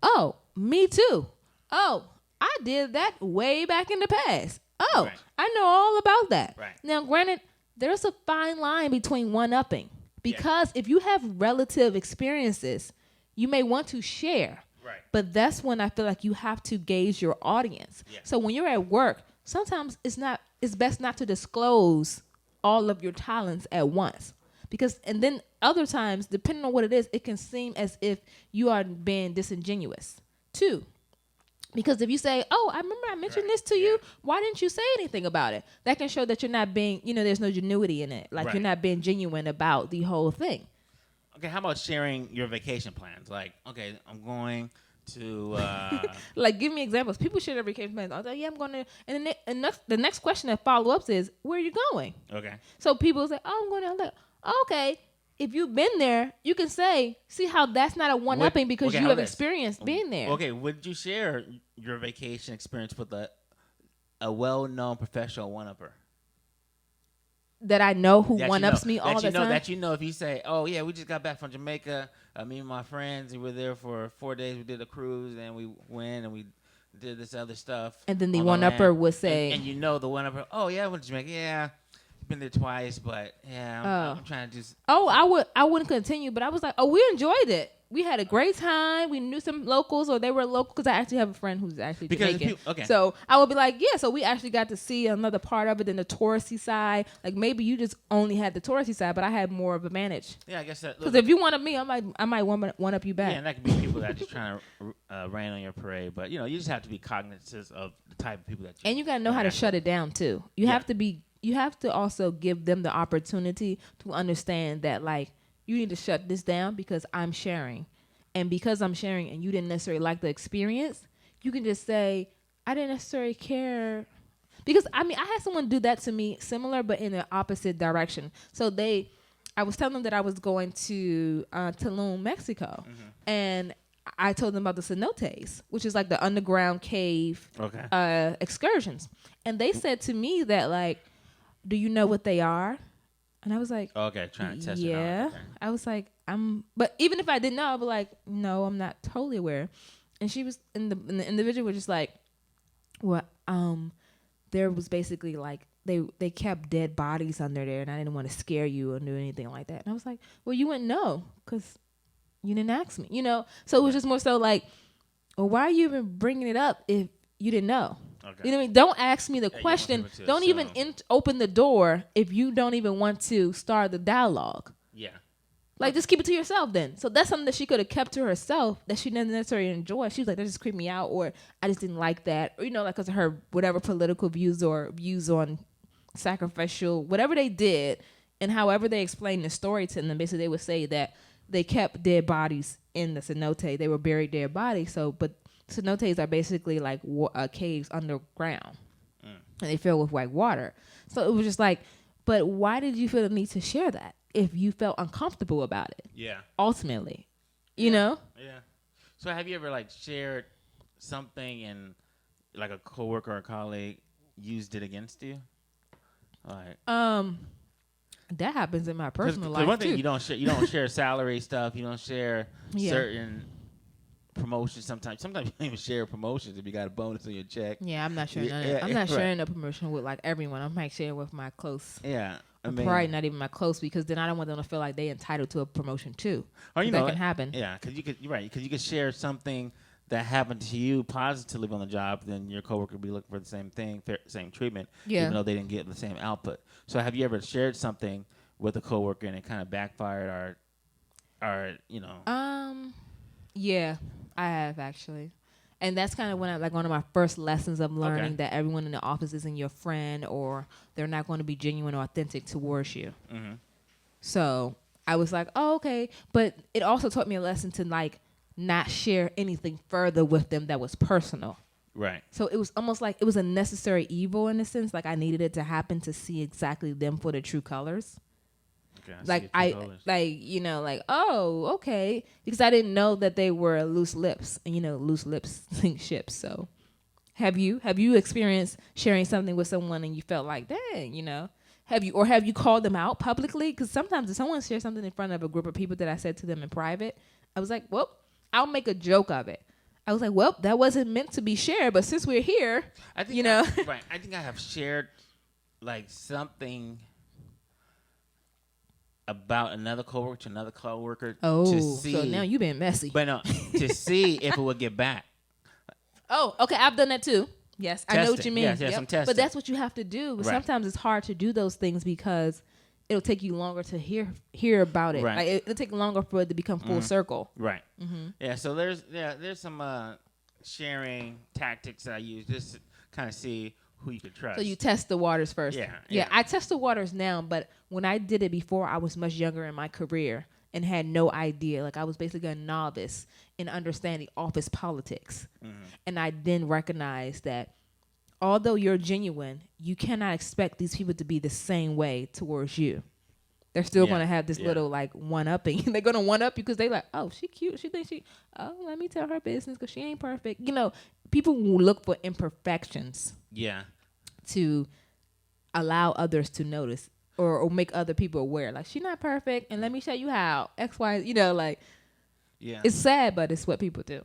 "Oh, me too. Oh, I did that way back in the past. Oh, right. I know all about that." Right. Now, granted, there's a fine line between one-upping because if you have relative experiences, you may want to share. Right. But that's when I feel like you have to gauge your audience. Yeah. So when you're at work, sometimes it's best not to disclose all of your talents at once. And then other times, depending on what it is, it can seem as if you are being disingenuous too. Because if you say, "Oh, I remember I mentioned this to you. Why didn't you say anything about it?" That can show that you're not being, there's no genuity in it. Like you're not being genuine about the whole thing. Okay, how about sharing your vacation plans? Like, okay, I'm going to... like, give me examples. People share their vacation plans. I'll say, yeah, I'm going to... And the next question that follow-ups is, where are you going? Okay. So people say, "Oh, I'm going to... I'm like, okay, if you've been there, you can say, see how that's not a one-upping because you have experienced being there. Okay, would you share your vacation experience with a well-known professional one-upper? That I know who one-ups me all the time? That if you say, "Oh, yeah, we just got back from Jamaica, me and my friends, and we were there for 4 days. We did a cruise, and we went, and we did this other stuff." And then the one-upper would say... And the one-upper, "Oh, yeah, I went to Jamaica. Yeah, been there twice, but, yeah, I'm trying to just..." Oh, I wouldn't continue, but I was like, "Oh, we enjoyed it. We had a great time. We knew some locals, or they were local," because I actually have a friend who's actually Jamaican. So I would be like, yeah, so we actually got to see another part of it than the touristy side. Like maybe you just only had the touristy side, but I had more of a advantage. Yeah, I guess that. Because if you one up me, I might one up you back. Yeah, and that could be people that are just trying to rain on your parade. But you just have to be cognizant of the type of people that. And you gotta know how to shut it down too. You have to also give them the opportunity to understand that like. You need to shut this down because I'm sharing. And because I'm sharing and you didn't necessarily like the experience, you can just say, "I didn't necessarily care." Because, I had someone do that to me similar, but in the opposite direction. So I was telling them that I was going to Tulum, Mexico. Mm-hmm. And I told them about the cenotes, which is like the underground cave excursions. And they said to me that, like, "Do you know what they are?" And I was like, "Okay, trying to test it out." Yeah. Okay. I was like, but even if I didn't know, I'd be like, "No, I'm not totally aware." And she was, and the individual was just like, "Well, there was basically like, they kept dead bodies under there and I didn't want to scare you or do anything like that." And I was like, "Well, you wouldn't know because you didn't ask me, So it was just more so like, well, why are you even bringing it up if you didn't know? Okay. You know what I mean? Don't ask me the question. Don't even open the door if you don't even want to start the dialogue. Yeah. Like, just keep it to yourself then. So that's something that she could have kept to herself that she didn't necessarily enjoy. She was like, "That just creeped me out," or "I just didn't like that," or, like because of her whatever political views or views on sacrificial, whatever they did, and however they explained the story to them. Basically, they would say that they kept dead bodies in the cenote. They were buried dead bodies. But cenotes are basically like caves underground, and they fill with white water. So it was just like, but why did you feel the need to share that if you felt uncomfortable about it? Yeah. Ultimately, you know. Yeah. So have you ever like shared something and like a coworker or colleague used it against you? Like. That happens in my personal life one thing too. You don't share salary stuff. You don't share certain promotions. Sometimes you don't even share promotions if you got a bonus on your check. Yeah, I'm not sharing. I'm not sharing a promotion with like everyone. I might share with my close. Yeah, probably not even my close because then I don't want them to feel like they entitled to a promotion too. Or that can happen. Yeah, because you could share something that happened to you positively on the job, then your coworker would be looking for the same thing, same treatment, even though they didn't get the same output. So have you ever shared something with a coworker and it kind of backfired or Yeah, I have actually. And that's kind of when one of my first lessons of learning that everyone in the office isn't your friend or they're not going to be genuine or authentic towards you. Mm-hmm. So I was like, oh, okay. But it also taught me a lesson to like not share anything further with them that was personal. Right. So it was almost like it was a necessary evil in a sense. Like I needed it to happen to see exactly them for their true colors. Okay, Oh, okay, because I didn't know that they were loose lips, and loose lips sink ships. So, have you experienced sharing something with someone and you felt like, dang, have you called them out publicly? Because sometimes if someone shares something in front of a group of people that I said to them in private, I was like, well, I'll make a joke of it. I was like, well, that wasn't meant to be shared, but since we're here, right. I think I have shared like something about another coworker to another coworker. Oh, to see, so now you've been messy. But no, to see if it would get back. Oh, okay, I've done that too. Yes, testing. I know what you mean. Yes, some testing. But that's what you have to do. Right. Sometimes it's hard to do those things because it'll take you longer to hear about it. Right. Like it'll take longer for it to become full circle. Right. Mm-hmm. Yeah. So there's some sharing tactics that I use just to kind of see who you can trust. So you test the waters first. Yeah. I test the waters now, but when I did it before, I was much younger in my career and had no idea. Like I was basically a novice in understanding office politics. Mm-hmm. And I then recognized that although you're genuine, you cannot expect these people to be the same way towards you. They're still going to have this little like one-upping. They're going to one-up you because they like, oh, she cute. She thinks let me tell her business because she ain't perfect. People will look for imperfections. Yeah. To allow others to notice or make other people aware. Like, she's not perfect, and let me show you how. X, Y, yeah. It's sad, but it's what people do.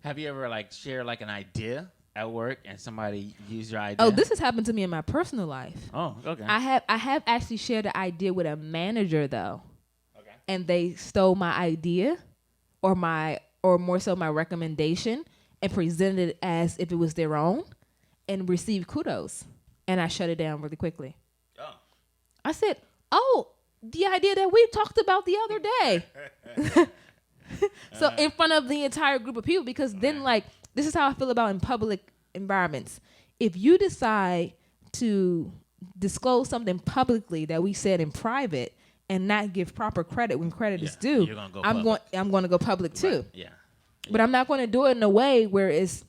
Have you ever shared an idea at work and somebody used your idea? Oh, this has happened to me in my personal life. Oh, okay. I have actually shared an idea with a manager though. Okay. And they stole my idea or more so my recommendation and presented it as if it was their own and received kudos. And I shut it down really quickly. Oh. I said, the idea that we talked about the other day. So in front of the entire group of people, because then this is how I feel about in public environments. If you decide to disclose something publicly that we said in private and not give proper credit when credit is due, I'm going to go public too. Right. Yeah. But I'm not going to do it in a way where it's,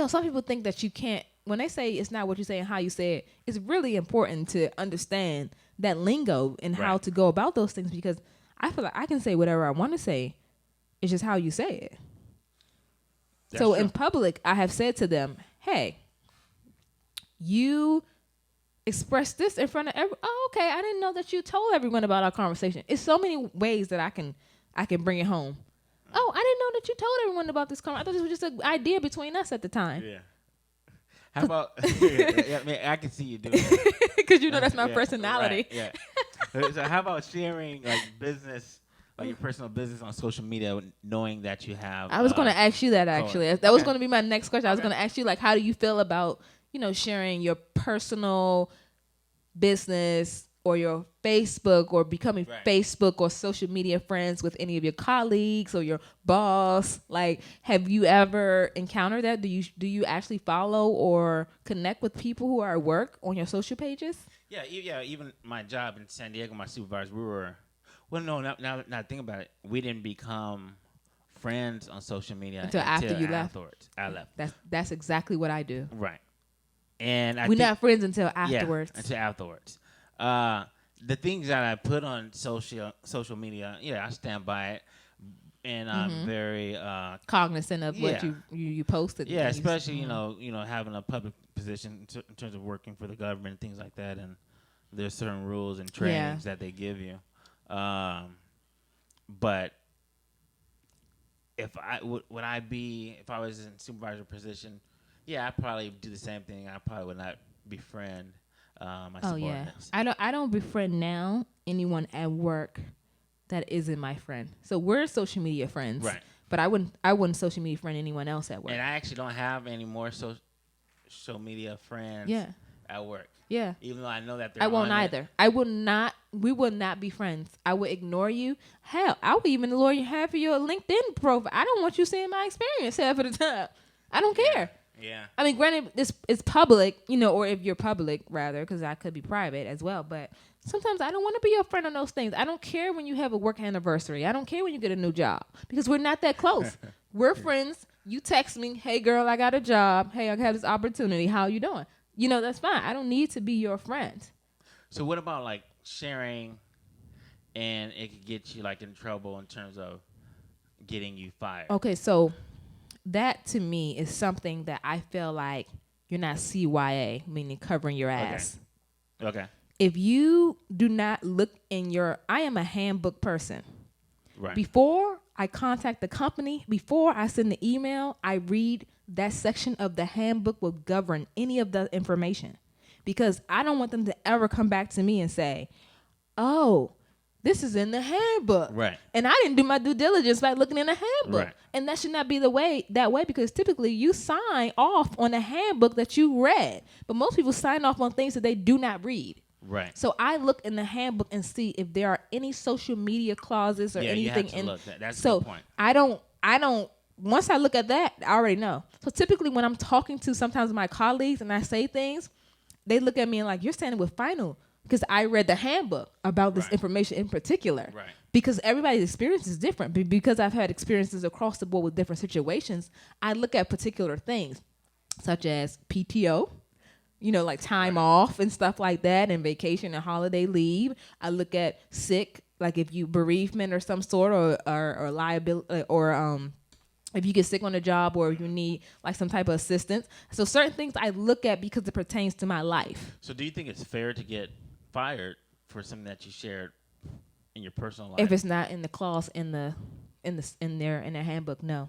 some people think that you can't, when they say it's not what you say and how you say it, it's really important to understand that lingo and how to go about those things, because I feel like I can say whatever I want to say. It's just how you say it. That's so true. In public, I have said to them, hey, you expressed this in front of okay, I didn't know that you told everyone about our conversation. It's so many ways that I can bring it home. Oh, I didn't know that you told everyone about this conversation. I thought this was just an idea between us at the time. Yeah. How about, I can see you doing that. Because that's my personality. Right, yeah. So how about sharing business, your personal business on social media, knowing that you have... I was going to ask you that, actually. That was going to be my next question. I was going to ask you, how do you feel about, sharing your personal business or your Facebook or becoming Facebook or social media friends with any of your colleagues or your boss? Have you ever encountered that? Do you actually follow or connect with people who are at work on your social pages? Yeah. Even my job in San Diego, my supervisors, we were... Well, no, now think about it. We didn't become friends on social media until after you left. I left. That's exactly what I do. Right. And we're not friends until afterwards. Yeah, until afterwards. The things that I put on social media, I stand by it, and I'm very cognizant of what you posted. Yeah, especially having a public position in terms of working for the government and things like that, and there's certain rules and trainings that they give you. But if I was in supervisor position, I'd probably do the same thing. I probably would not befriend my subordinates. I don't befriend now anyone at work that isn't my friend. So we're social media friends, right? But I wouldn't social media friend anyone else at work. And I actually don't have any more social media friends at work. Yeah. Even though I know that they're I won't either. I will not. We will not be friends. I will ignore you. Hell, I will even ignore you half of your LinkedIn profile. I don't want you seeing my experience half of the time. I don't care. Yeah. I mean, granted, this is public, or if you're public, rather, because I could be private as well. But sometimes I don't want to be your friend on those things. I don't care when you have a work anniversary. I don't care when you get a new job because we're not that close. We're friends You text me, hey girl, I got a job. Hey, I have this opportunity. How you doing? You know, that's fine. I don't need to be your friend. So what about like sharing, and it could get you like in trouble in terms of getting you fired? Okay, so that to me is something that I feel like you're not CYA, meaning covering your ass. Okay. If you do not look I am a handbook person. Right. Before I contact the company, before I send the email, I read that section of the handbook will govern any of the information, because I don't want them to ever come back to me and say, oh, this is in the handbook. Right. And I didn't do my due diligence by looking in the handbook. Right. And that should not be that way, because typically you sign off on a handbook that you read. But most people sign off on things that they do not read. Right. So I look in the handbook and see if there are any social media clauses or anything you have to look. That's so the point. I don't once I look at that, I already know. So typically when I'm talking to sometimes my colleagues and I say things, they look at me and like, you're standing with Final, because I read the handbook about this information in particular. Right. Because everybody's experience is different. Because I've had experiences across the board with different situations, I look at particular things such as PTO, like time off and stuff like that, and vacation and holiday leave. I look at sick, like if you bereavement or some sort, or liability, or if you get sick on the job, or you need like some type of assistance. So certain things I look at because it pertains to my life. So do you think it's fair to get fired for something that you shared in your personal life? If it's not in the clause in their handbook, no.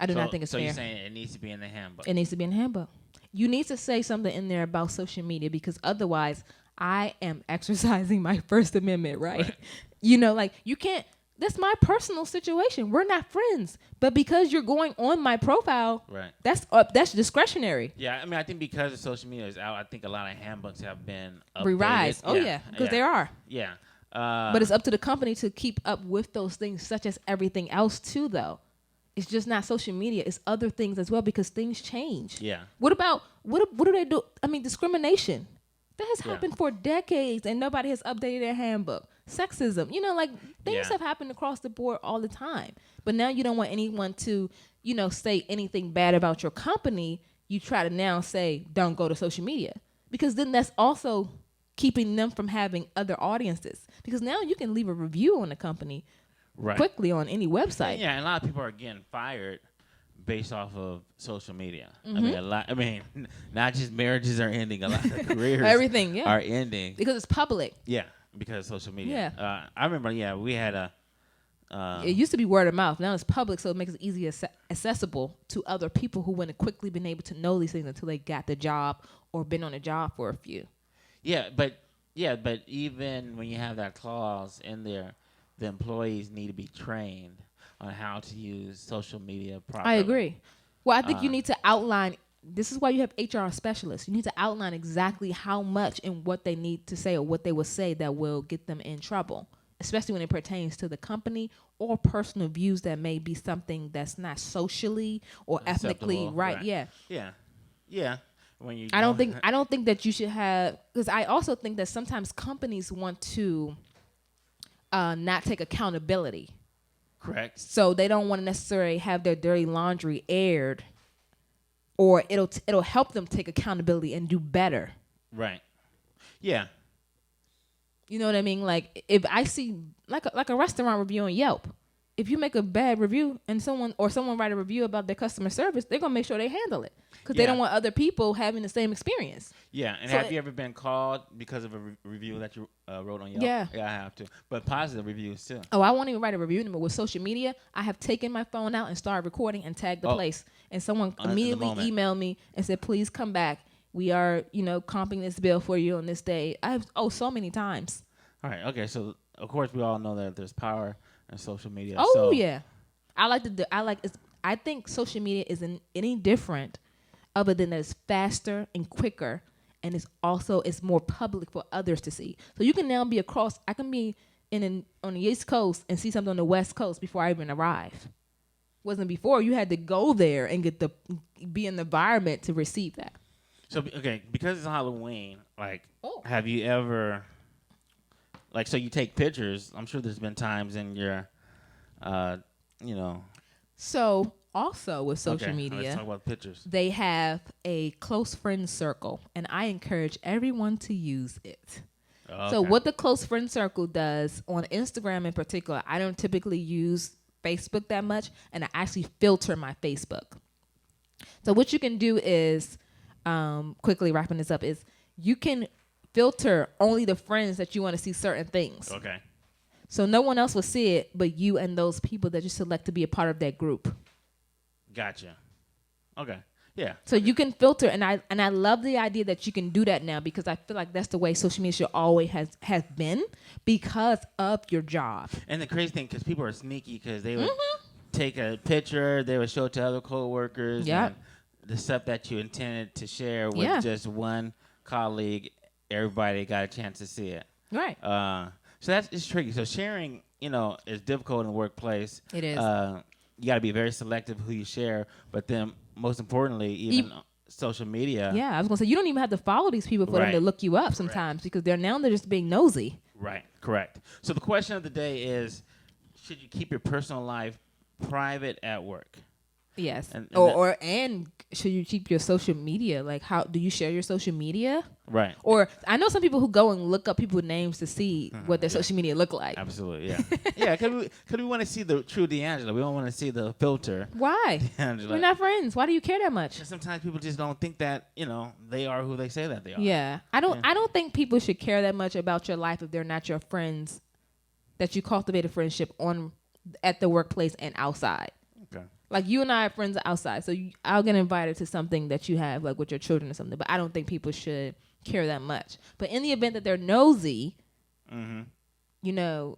I do not think it's fair. So you're saying it needs to be in the handbook? It needs to be in the handbook. You need to say something in there about social media, because otherwise I am exercising my First Amendment, right? Like you can't, that's my personal situation. We're not friends. But because you're going on my profile, that's discretionary. Yeah, I mean, I think because the social media is out, I think a lot of handbooks have been updated. Revised. Oh, yeah, because there are. Yeah. But it's up to the company to keep up with those things, such as everything else, too, though. It's just not social media. It's other things as well, because things change. Yeah. What do they do? I mean, discrimination. That has happened for decades, and nobody has updated their handbook. Sexism. Things have happened across the board all the time. But now you don't want anyone to, say anything bad about your company. You try to now say, don't go to social media. Because then that's also keeping them from having other audiences. Because now you can leave a review on the company quickly on any website. Yeah, and a lot of people are getting fired based off of social media. Mm-hmm. Not just marriages are ending, a lot of careers everything are ending. Because it's public. Yeah, because of social media. Yeah. I remember, we had a... it used to be word of mouth. Now it's public, so it makes it easy accessible to other people who wouldn't have quickly been able to know these things until they got the job or been on a job for a few. Yeah, but even when you have that clause in there, the employees need to be trained on how to use social media properly. I agree. Well, I think you need to outline. This is why you have HR specialists. You need to outline exactly how much and what they need to say, or what they will say that will get them in trouble, especially when it pertains to the company or personal views that may be something that's not socially or ethnically right. Yeah. I don't think that you should have, because I also think that sometimes companies want to not take accountability. Correct. So they don't want to necessarily have their dirty laundry aired, or it'll help them take accountability and do better. Right. Yeah. You know what I mean? Like if I see like a restaurant review on Yelp, if you make a bad review and someone write a review about their customer service, they're gonna make sure they handle it, because they don't want other people having the same experience. Yeah, and so have you ever been called because of a review that you wrote on Yelp? Yeah, I have to, but positive reviews too. Oh, I won't even write a review anymore. With social media, I have taken my phone out and started recording and tagged the place, and someone immediately emailed me and said, "Please come back. We are, comping this bill for you on this day." So many times. All right. Okay. So of course we all know that there's power in social media. Oh yeah, I think social media isn't any different, other than that it's faster and quicker, and it's more public for others to see. So you can now be across. I can be on the East Coast and see something on the West Coast before I even arrive. Wasn't before. You had to go there and be in the environment to receive that. So because it's Halloween, have you ever? So you take pictures. I'm sure there's been times in your, So also with social Let's media, talk about pictures. they have a close friend circle, and I encourage everyone to use it. Okay. So what the close friend circle does on Instagram in particular, I don't typically use Facebook that much, and I actually filter my Facebook. So what you can do is, quickly wrapping this up, is you can filter only the friends that you want to see certain things. Okay. So no one else will see it but you and those people that you select to be a part of that group. Gotcha. Okay. Yeah. So you can filter, and I love the idea that you can do that now, because I feel like that's the way social media should always has been, because of your job. And the crazy thing, because people are sneaky, because they would take a picture, they would show it to other coworkers. Yep. And the stuff that you intended to share with just one colleague, everybody got a chance to see it. Right. So it's tricky. So sharing, is difficult in the workplace. It is. You got to be very selective who you share, but then most importantly, even social media. Yeah, I was gonna say, you don't even have to follow these people for them to look you up sometimes, because they're just being nosy. Right. Correct. So the question of the day is: should you keep your personal life private at work? Yes. And should you keep your social media? Like, how do you share your social media? Right. Or I know some people who go and look up people's names to see what their social media look like. Absolutely. Yeah. Yeah. Because we want to see the true D'Angelo. We don't want to see the filter. Why? D'Angelo. We're not friends. Why do you care that much? Sometimes people just don't think that they are who they say that they are. Yeah. I don't think people should care that much about your life if they're not your friends, that you cultivate a friendship at the workplace and outside. Okay. Like, you and I are friends outside, so I'll get invited to something that you have, like with your children or something. But I don't think people should care that much. But in the event that they're nosy, I don't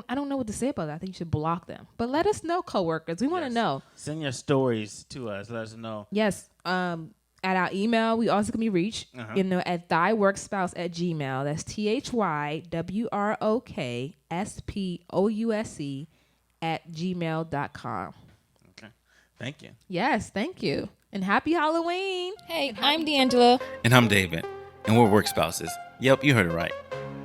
know what to say about that. I think you should block them. But let us know, coworkers. We want to know. Send your stories to us. Let us know. Yes. At our email, we also can be reached. At thyworkspouse@gmail. That's THYWROKSPOUSE@gmail.com. Thank you. Yes, thank you. And happy Halloween. Hey, I'm D'Angela. And I'm David. And we're work spouses. Yep, you heard it right.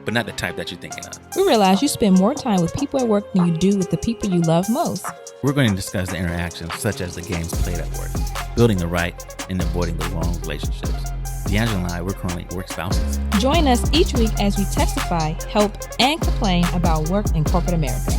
But not the type that you're thinking of. We realize you spend more time with people at work than you do with the people you love most. We're going to discuss the interactions, such as the games played at work, building the right and avoiding the wrong relationships. D'Angela and I, we're currently work spouses. Join us each week as we testify, help, and complain about work in corporate America.